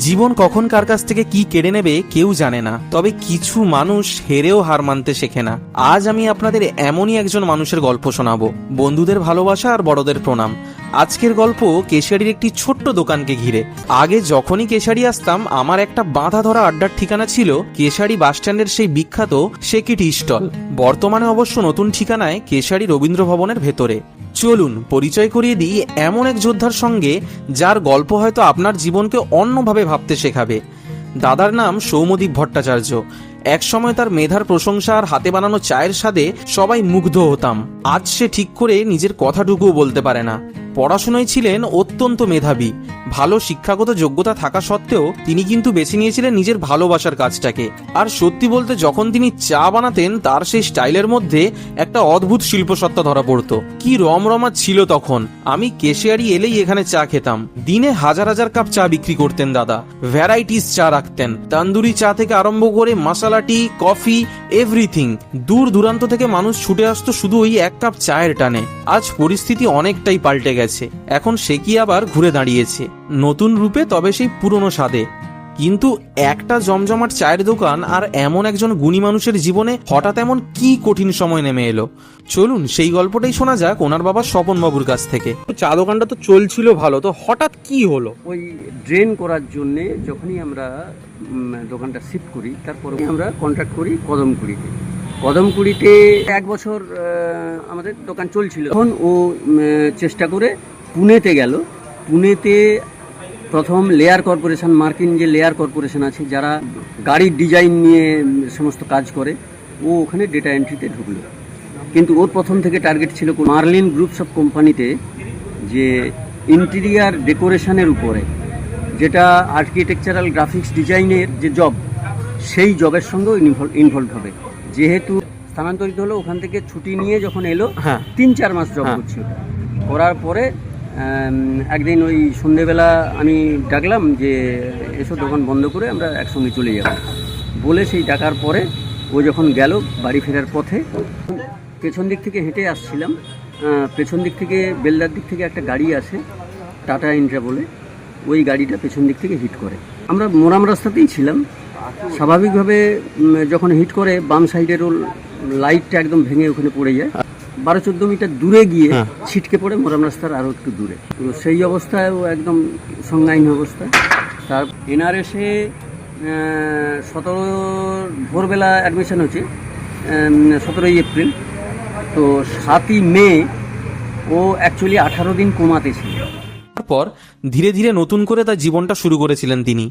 জীবন কখন কার কাছ থেকে কি কেড়ে নেবে কেউ জানে না, তবে কিছু মানুষ হেরেও হার মানতে শেখে না। আজ আমি আপনাদের এমনই একজন মানুষের গল্প শোনাবো। বন্ধুদের ভালোবাসা আর বড়দের প্রণাম। আজকের গল্প কেশারির একটি ছোট্ট দোকানকে ঘিরে। আগে যখনই কেশারি আসতাম আমার একটা বাঁধা ধরা আড্ডার ঠিকানা ছিল কেশারি বাসস্ট্যান্ডের সেই বিখ্যাত শেকি টি স্টল। বর্তমানে অবশ্য নতুন ঠিকানায় কেশারি রবীন্দ্র ভবনের ভেতরে। চলুন পরিচয় করিয়ে দিই এমন এক যোদ্ধার সঙ্গে যার গল্প হয়তো আপনার জীবনকে অন্যভাবে ভাবতে শেখাবে। দাদার নাম সৌম্যদীপ ভট্টাচার্য। একসময় তার মেধার প্রশংসা আর হাতে বানানো চায়ের স্বাদে সবাই মুগ্ধ হতাম। আজ সে ঠিক করে নিজের কথাটুকুও বলতে পারে না। পড়াশোনায় ছিলেন অত্যন্ত মেধাবী। ভালো শিক্ষাগত যোগ্যতা থাকা সত্ত্বেও তিনি কিন্তু বেছে নিয়েছিলেন নিজের ভালোবাসার কাজটাকে। আর সত্যি বলতে যখন তিনি চা বানাতেন তার সেই স্টাইলের মধ্যে একটা অদ্ভুত শিল্পসত্তা ধরা পড়তো। কি রমরমা ছিল তখন। আমি কেশিয়ারি এলেই এখানে চা খেতাম। দিনে হাজার হাজার কাপ চা বিক্রি করতেন দাদা। ভ্যারাইটিস চা রাখতেন, তন্দুরি চা থেকে আরম্ভ করে মশলা টি, কফি, এভরিথিং। দূর দূরান্ত থেকে মানুষ ছুটে আসতো শুধু ওই এক কাপ চায়ের টানে। আজ পরিস্থিতি অনেকটাই পাল্টে গেছে। এখন সে কি আবার ঘুরে দাঁড়িয়েছে নতুন রূপে, তবে সেই পুরনো স্বাদে। কিন্তু একটা জমজমাট চায়ের দোকান আর এমন একজন গুণী মানুষের জীবনে হঠাৎ এমন কি কঠিন সময় নেমে এলো, চলুন সেই গল্পটাই শোনা যাক ওনার বাবা স্বপন বাবুর কাছ থেকে। চা দোকানটা তো চলছিল ভালো, তো হঠাৎ কি হলো? ওই ড্রেন করার জন্যে যখনই আমরা দোকানটা শিফট করি, তারপরে আমরা কন্ট্রাক্ট করি কদমকুড়িতে। কদমকুড়িতে 1 বছর আমাদের দোকান চলছিল। তখন ও চেষ্টা করে পুনেতে গেল। পুনেতে প্রথম লেয়ার কর্পোরেশন, মার্কিন যে লেয়ার কর্পোরেশন আছে যারা গাড়ির ডিজাইন নিয়ে সমস্ত কাজ করে, ও ওখানে ডেটা এন্ট্রিতে ঢুকলো। কিন্তু ওর প্রথম থেকে টার্গেট ছিল মার্লিন গ্রুপস অফ কোম্পানিতে যে ইন্টেরিয়ার ডেকোরেশনের উপরে, যেটা আর্কিটেকচারাল গ্রাফিক্স ডিজাইনের যে জব, সেই জবের সঙ্গেও ইনভলভ হবে। যেহেতু স্থানান্তরিত হলো, ওখান থেকে ছুটি নিয়ে যখন এলো, 3-4 মাস জব করছি। করার পরে একদিন ওই সন্ধেবেলা আমি ডাকলাম যে এসব দোকান বন্ধ করে আমরা একসঙ্গে চলে যাব বলে, সেই ডাকার পরে ও যখন গেল বাড়ি ফেরার পথে, পেছন দিক থেকে হেঁটে আসছিলাম। পেছন দিক থেকে বেলদার দিক থেকে একটা গাড়ি আসে, টাটা ইন্ট্রা বলে। ওই গাড়িটা পেছন দিক থেকে হিট করে। আমরা মোরাম রাস্তাতেই ছিলাম। স্বাভাবিকভাবে যখন হিট করে বাম সাইডের ওর লাইটটা একদম ভেঙে ওখানে পড়ে যায়। 12-14 মিটার দূরে গিয়ে ছিটকে পড়ে মোরাম রাস্তার আরও একটু দূরে। তো সেই অবস্থায় ও একদম সংজ্ঞাহীন অবস্থায়। তার এনআরএসে 17 ভোরবেলা অ্যাডমিশন হচ্ছে, 17ই এপ্রিল। তো 7ই মে ও অ্যাকচুয়ালি 18 দিন কোমাতে ছিল। তারপর ধীরে ধীরে নতুন করে তার জীবনটা শুরু করেছিলেন তিনি।